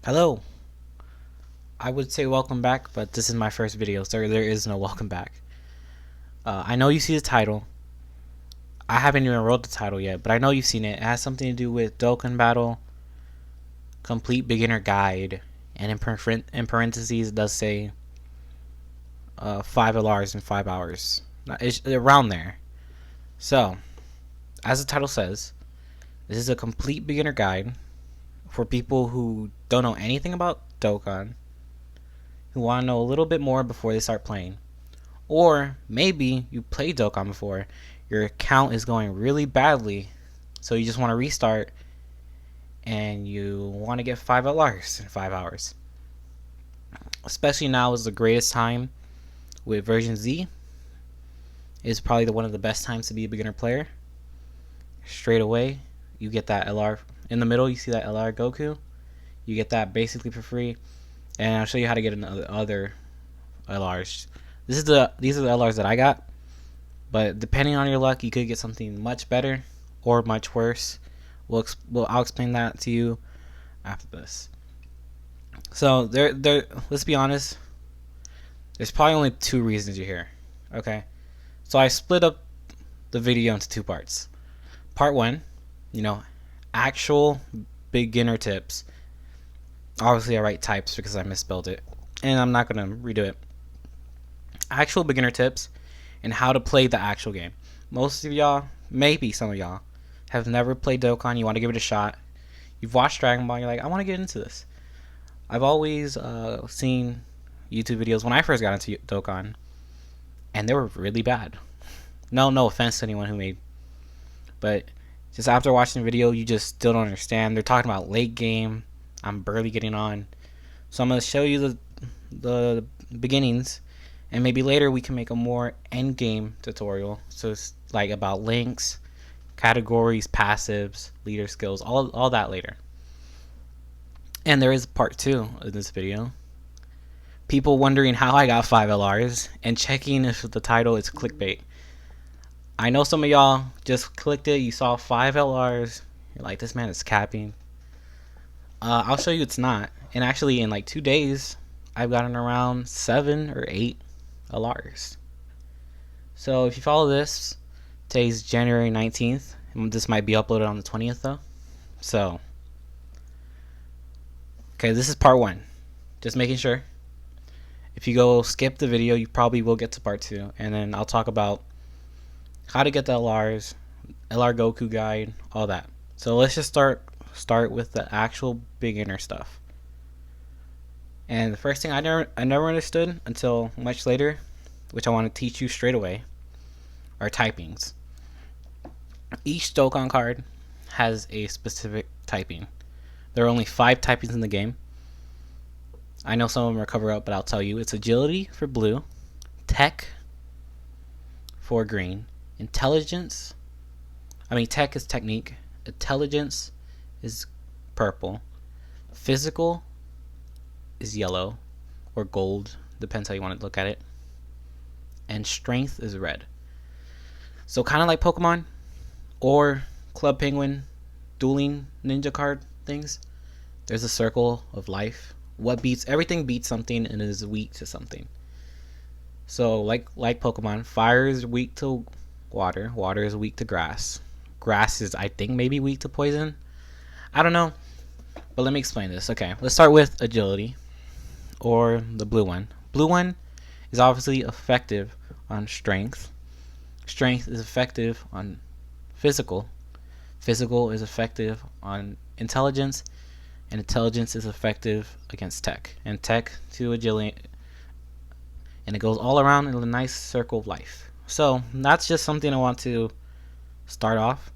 Hello. I would say welcome back, but this is my first video, so there is no welcome back. I know you see the title. I haven't even wrote the title yet, but I know you've seen it. It has something to do with Dokkan Battle, Complete Beginner Guide, and in parentheses it does say 5 LRs in 5 hours. It's around there. So, as the title says, this is a complete beginner guide for people who don't know anything about Dokkan, who want to know a little bit more before they start playing. Or maybe you played Dokkan before, your account is going really badly, so you just want to restart and you want to get 5 LRs in 5 hours. Especially now is the greatest time with version Z. Is probably one of the best times to be a beginner player. Straight away, you get that LR in the middle. You see that LR Goku. You get that basically for free, and I'll show you how to get other LRs. These are the LRs that I got, but depending on your luck, you could get something much better or much worse. I'll explain that to you after this. So let's be honest. There's probably only 2 reasons you're here. Okay, so I split up the video into 2 parts. Part 1, actual beginner tips. Obviously, I write types because I misspelled it, and I'm not gonna redo it. Actual beginner tips and how to play the actual game. Most of y'all, maybe some of y'all, have never played Dokkan. You want to give it a shot. You've watched Dragon Ball. You're like, I want to get into this. I've always seen YouTube videos when I first got into Dokkan, and they were really bad. No offense to anyone who made, but just after watching the video, you just still don't understand. They're talking about late game. I'm barely getting on, so I'm gonna show you the beginnings, and maybe later we can make a more end game tutorial. So it's like about links, categories, passives, leader skills, all that later. And there is part 2 of this video. People wondering how I got 5 LRs and checking if the title is clickbait. I know some of y'all just clicked it, you saw 5 LRs, you're like, this man is capping. I'll show you it's not. And actually in like 2 days, I've gotten around 7 or 8 LRs. So if you follow this, today's January 19th. This might be uploaded on the 20th though. So, okay, this is part 1. Just making sure. If you go skip the video, you probably will get to part 2. And then I'll talk about how to get the LRs, LR Goku guide, all that. So let's just start with the actual beginner stuff. And the first thing I never understood until much later, which I want to teach you straight away, are typings. Each Dokkan card has a specific typing. There are only 5 typings in the game. I know some of them are covered up, but I'll tell you. It's agility for blue, tech for green, intelligence. Tech is technique. Intelligence is purple. Physical is yellow or gold, depends how you want to look at it. And strength is red. So kind of like Pokemon or Club Penguin dueling ninja card things, there's a circle of life. Everything beats something and is weak to something. So like Pokemon, fire is weak to water. Water is weak to grass. Grass is, I think, maybe weak to poison. I don't know. But let me explain this. Okay, let's start with agility, or the blue one. Blue one is obviously effective on strength. Strength is effective on physical. Physical is effective on intelligence. And intelligence is effective against tech. And tech to agility. And it goes all around in a nice circle of life. So that's just something I want to start off,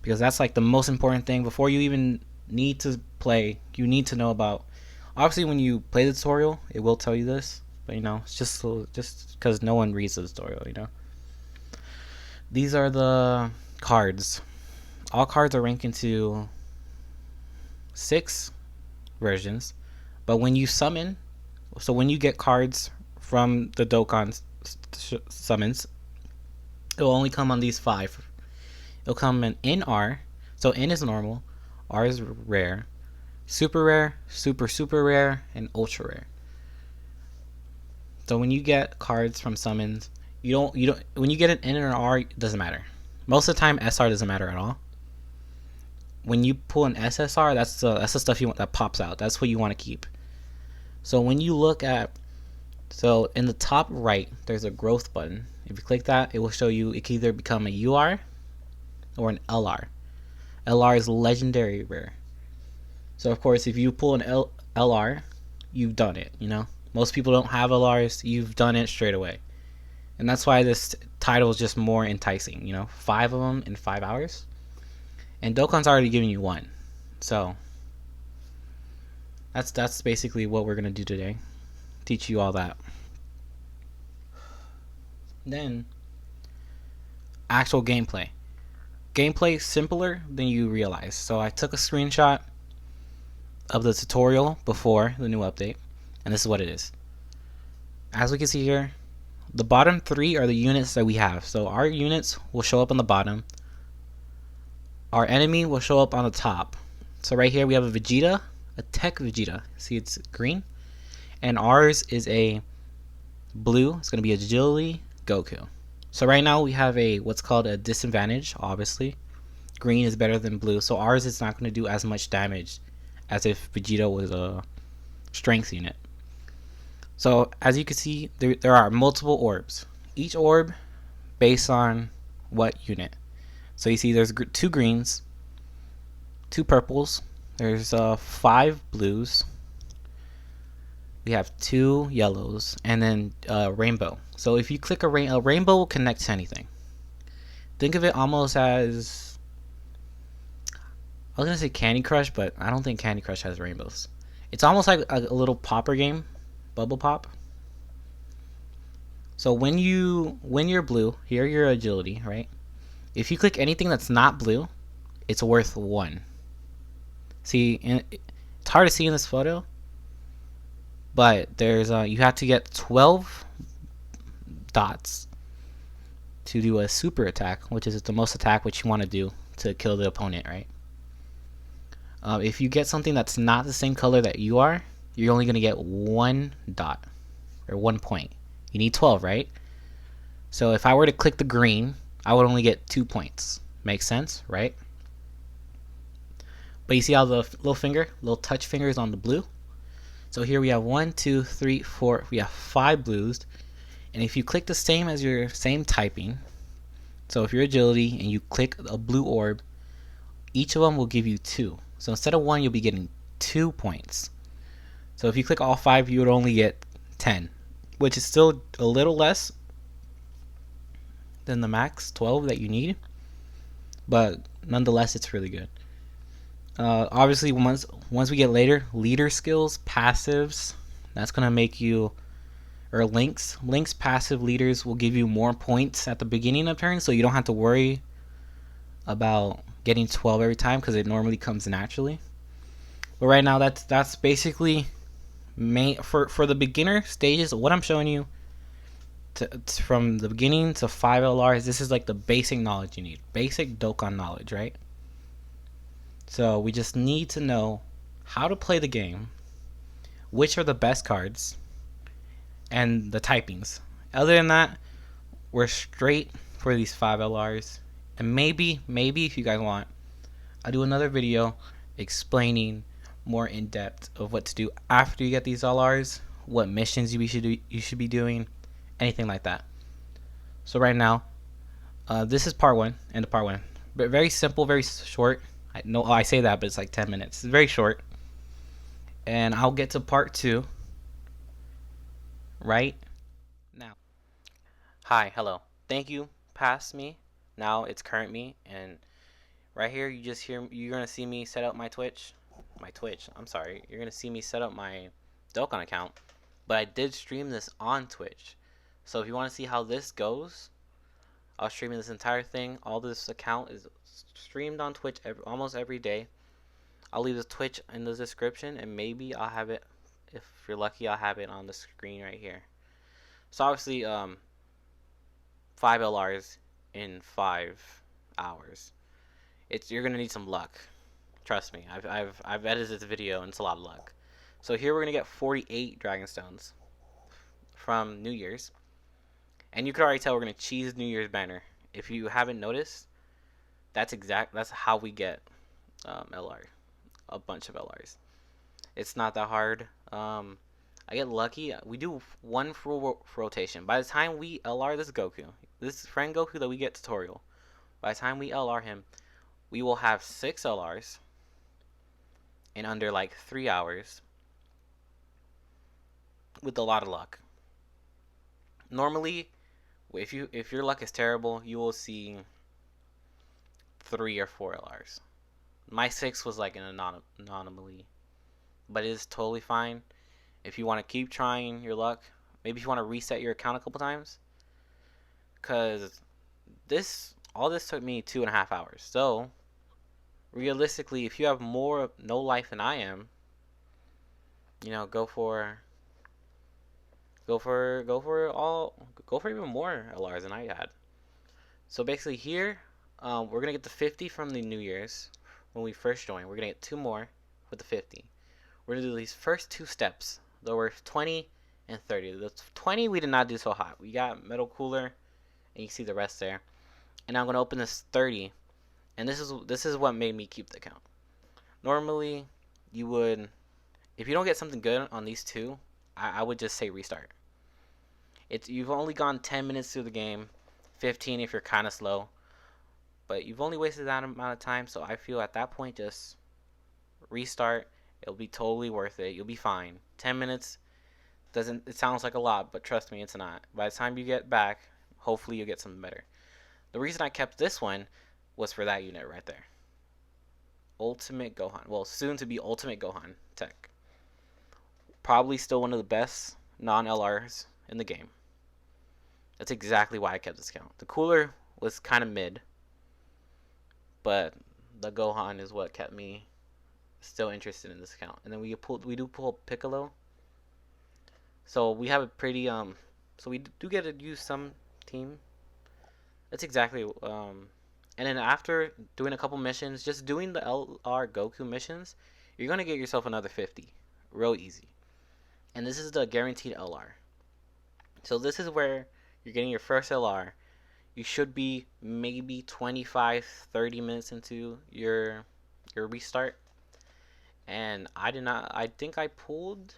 because that's like the most important thing. Before you even need to play, you need to know about. Obviously when you play the tutorial, it will tell you this, but it's just because no one reads the tutorial. These are the cards. All cards are ranked into 6 versions, but when you summon, so when you get cards from the Dokkan summons, it will only come on these 5. It'll come in R, so N is normal, R is rare, super rare, super rare, and ultra rare. So when you get cards from summons, you don't when you get an N or an R, it doesn't matter. Most of the time SR doesn't matter at all. When you pull an SSR, that's the stuff you want that pops out. That's what you want to keep. So when you look at, so in the top right, there's a growth button. If you click that, it will show you it can either become a UR or an LR. LR is legendary rare. So of course, if you pull an LR, you've done it. You know, most people don't have LRs. You've done it straight away, and that's why this title is just more enticing. You know, 5 of them in 5 hours, and Dokkan's already giving you 1. So that's basically what we're gonna do today. Teach you all that. Then actual gameplay. Gameplay simpler than you realize. So I took a screenshot of the tutorial before the new update, and this is what it is. As we can see here, the bottom 3 are the units that we have. So our units will show up on the bottom. Our enemy will show up on the top. So right here we have a Vegeta, a Tech Vegeta. See, it's green. And ours is a blue. It's going to be Agility Goku. So right now we have a what's called a disadvantage, obviously. Green is better than blue. So ours is not going to do as much damage as if Vegeta was a strength unit. So as you can see, there are multiple orbs. Each orb based on what unit. So you see there's 2 greens, 2 purples, there's 5 blues, we have 2 yellows, and then rainbow. So if you click a rainbow will connect to anything. Think of it almost as, I was gonna say Candy Crush, but I don't think Candy Crush has rainbows. It's almost like a little popper game, Bubble Pop. So when you're blue, here your agility, right? If you click anything that's not blue, it's worth 1. See, it's hard to see in this photo, but there's you have to get 12 dots to do a super attack, which is the most attack which you want to do to kill the opponent, right? If you get something that's not the same color that you are, you're only going to get 1 dot or 1 point. You need 12, right? So if I were to click the green, I would only get 2 points. Makes sense, right? But you see how the little touch finger is on the blue? So here we have 1, 2, 3, 4. We have 5 blues. And if you click the same as your same typing, so if you're agility and you click a blue orb, each of them will give you 2. So instead of 1, you'll be getting 2 points. So if you click all 5, you would only get 10, which is still a little less than the max 12 that you need, but nonetheless it's really good. Obviously once we get later, leader skills, passives, that's gonna make you, or links passive leaders will give you more points at the beginning of turn, so you don't have to worry about getting 12 every time because it normally comes naturally. But right now that's basically for the beginner stages. What I'm showing you from the beginning to 5 LRs, this is like the basic knowledge you need, basic Dokkan knowledge, right? So we just need to know how to play the game, which are the best cards, and the typings. Other than that, we're straight for these 5 LRs. And maybe if you guys want, I'll do another video explaining more in depth of what to do after you get these LRs, what missions you should be doing, anything like that. So right now, this is part 1, and the part 1, but very simple, very short. I know I say that, but it's like 10 minutes. It's very short, and I'll get to part 2 right now. Hi, hello. Thank you. Past me. Now it's current me, and right here you're gonna see me set up my Twitch. I'm sorry. You're gonna see me set up my Dokkan account, but I did stream this on Twitch. So if you want to see how this goes, I'll stream this entire thing. All this account is streamed on Twitch almost every day. I'll leave the Twitch in the description, and maybe I'll have it, if you're lucky, I'll have it on the screen right here. So obviously 5 LRs in 5 hours. You're gonna need some luck. Trust me, I've edited this video and it's a lot of luck. So here we're gonna get 48 Dragon Stones from New Year's, and you can already tell we're gonna cheese New Year's banner. If you haven't noticed, that's how we get LR, a bunch of LRs. It's not that hard. I get lucky. We do one full rotation. By the time we LR this Goku, this friend Goku that we get tutorial, by the time we LR him, we will have 6 LRs in under like 3 hours with a lot of luck. Normally, if your luck is terrible, you will see 3 or 4 LRs. My 6 was like an anomaly, but it is totally fine. If you want to keep trying your luck, maybe if you want to reset your account a couple times, because all this took me 2.5 hours. So realistically, if you have no life than I am, you know, go for even more LRs than I had. So basically here, we're gonna get the 50 from the New Year's when we first join. We're gonna get 2 more with the 50. We're gonna do these first 2 steps. There were 20 and 30. The 20 we did not do so hot. We got Metal Cooler, and you see the rest there. And I'm gonna open this 30, and this is what made me keep the account. Normally, you would, if you don't get something good on these 2, I would just say restart. You've only gone 10 minutes through the game, 15 if you're kind of slow, but you've only wasted that amount of time. So I feel at that point, just restart. It'll be totally worth it. You'll be fine. 10 minutes it sounds like a lot, but trust me, it's not. By the time you get back, hopefully you'll get something better. The reason I kept this one was for that unit right there. Ultimate Gohan. Well, soon to be Ultimate Gohan tech. Probably still one of the best non-LRs in the game. That's exactly why I kept this count. The cooler was kind of mid, but the Gohan is what kept me still interested in this account. And then we do pull Piccolo. So we have a pretty so we do get to use some team. That's exactly and then after doing a couple missions, just doing the LR Goku missions, you're gonna get yourself another 50, real easy. And this is the guaranteed LR. So this is where you're getting your first LR. You should be maybe 25-30 minutes into your restart. And I think I pulled,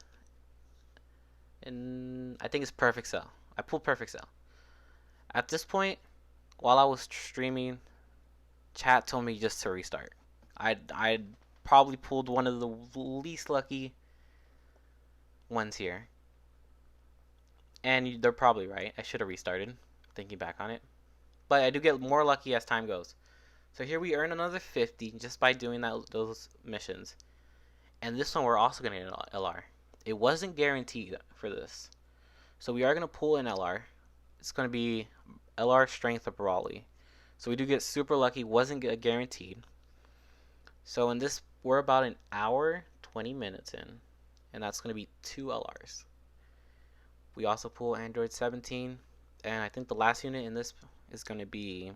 and I think it's Perfect Cell. I pulled Perfect Cell. At this point, while I was streaming, chat told me just to restart. I probably pulled one of the least lucky ones here. And they're probably right. I should have restarted, thinking back on it. But I do get more lucky as time goes. So here we earn another 50 just by doing those missions. And this one we're also going to get an LR. It wasn't guaranteed for this. So we are going to pull an LR. It's going to be LR Strength of Brawly. So we do get super lucky. Wasn't guaranteed. So in this, we're about an hour, 20 minutes in. And that's going to be 2 LRs. We also pull Android 17. And I think the last unit in this is going to be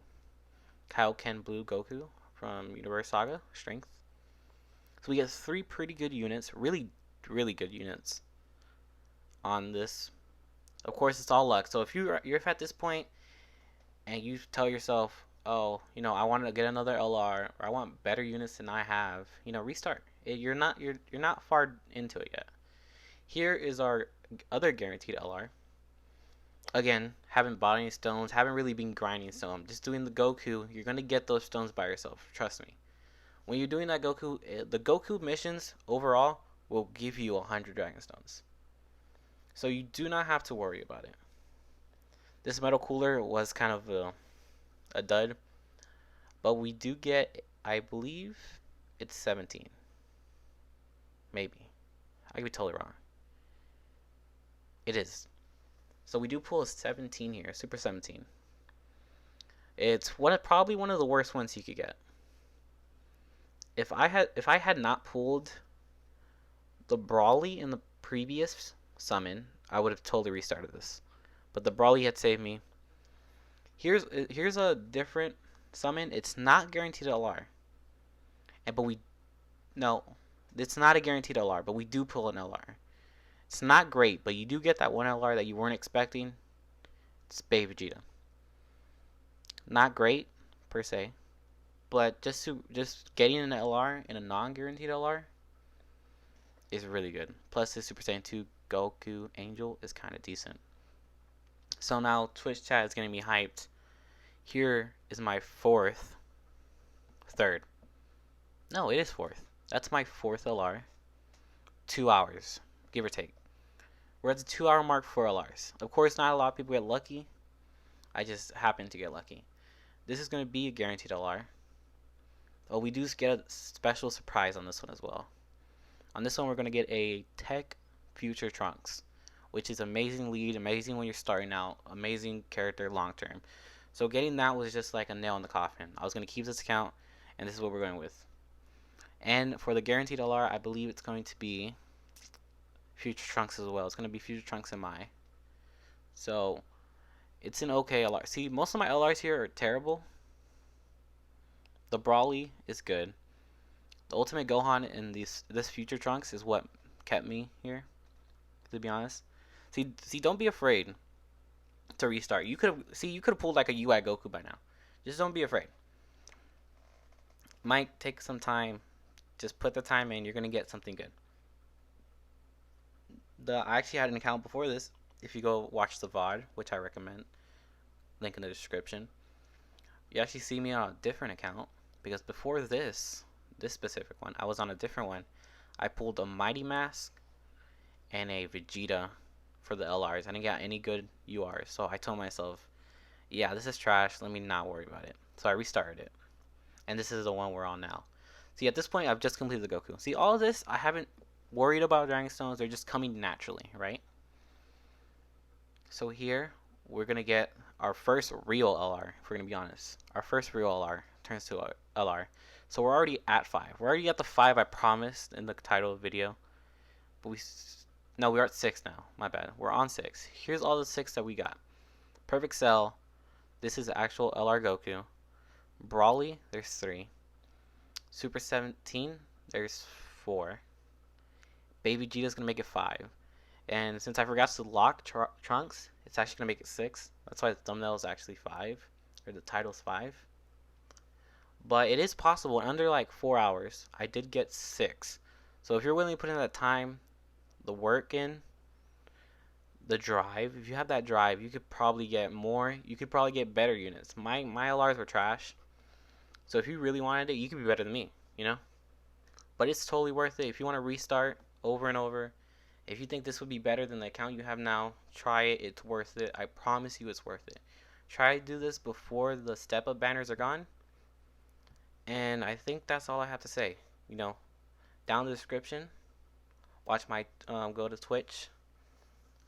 Kaioken Blue Goku from Universe Saga Strength. So we get 3 pretty good units, really good units on this. Of course, it's all luck. So if you're at this point and you tell yourself, oh, you know, I want to get another LR, or I want better units than I have, you know, restart. You're not far into it yet. Here is our other guaranteed LR. Again, haven't bought any stones, haven't really been grinding, so I'm just doing the Goku. You're gonna get those stones by yourself, trust me. When you're doing that Goku, the Goku missions overall will give you 100 Dragon Stones. So you do not have to worry about it. This Metal Cooler was kind of a dud, but we do get, I believe, it's 17. Maybe. I could be totally wrong. It is. So we do pull a 17 here, Super 17. It's probably one of the worst ones you could get. If I had not pulled the Brawly in the previous summon, I would have totally restarted this. But the Brawly had saved me. Here's a different summon. It's not guaranteed LR, but we No, it's not a guaranteed LR, but we do pull an LR. It's not great, but you do get that one LR that you weren't expecting. It's Baby Vegeta. Not great per se, but just getting an LR in a non-guaranteed LR is really good. Plus, his Super Saiyan 2 Goku Angel is kind of decent. So now Twitch chat is getting me hyped. Here is my third. No, it is fourth. That's my fourth LR. 2 hours, give or take. We're at the 2 hour mark for LRs. Of course, not a lot of people get lucky. I just happen to get lucky. This is going to be a guaranteed LR. Oh, we do get a special surprise on this one as well. On this one, we're going to get a Tech Future Trunks, which is amazing lead, amazing when you're starting out, amazing character long term. So getting that was just like a nail in the coffin. I was going to keep this account, and this is what we're going with. And for the guaranteed LR, I believe it's going to be Future Trunks as well. It's going to be Future Trunks and Mai. So it's an okay LR. See, most of my LRs here are terrible. The Brawly is good. The Ultimate Gohan and this Future Trunks is what kept me here, to be honest. See, don't be afraid to restart. You could have pulled like a UI Goku by now. Just don't be afraid. Might take some time. Just put the time in. You're gonna get something good. I actually had an account before this. If you go watch the VOD, which I recommend, link in the description, you actually see me on a different account, because before this specific one, I was on a different one. I pulled a Mighty Mask and a Vegeta for the LRs. I didn't get any good URs, so I told myself, yeah, this is trash, let me not worry about it. So I restarted it, and this is the one we're on now. See, at this point, I've just completed the Goku. See, all of this, I haven't worried about Dragon Stones. They're just coming naturally, right? So here, we're going to get our first real LR, if we're going to be honest. Our first real LR turns to a LR. So we're already at 5. We're already at the 5 I promised in the title of the video. But no, we're at 6 now. My bad. We're on 6. Here's all the 6 that we got. Perfect Cell. This is actual LR Goku. Brawly, there's 3. Super 17, there's 4. Baby Vegeta's gonna make it 5. And since I forgot to lock Trunks, it's actually gonna make it 6. That's why the thumbnail is actually 5, or the title's 5. But it is possible, in under like 4 hours, I did get 6. So if you're willing to put in that time, the work in, the drive, if you have that drive, you could probably get more. You could probably get better units. My LRs were trash. So if you really wanted it, you could be better than me, you know? But it's totally worth it. If you want to restart over and over, if you think this would be better than the account you have now, try it. It's worth it. I promise you it's worth it. Try to do this before the step-up banners are gone. And I think that's all I have to say. You know, down in the description, watch my, go to Twitch.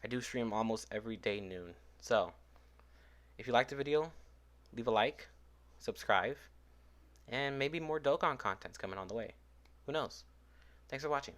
I do stream almost every day noon. So, if you liked the video, leave a like, subscribe, and maybe more Dokkan content's coming on the way. Who knows? Thanks for watching.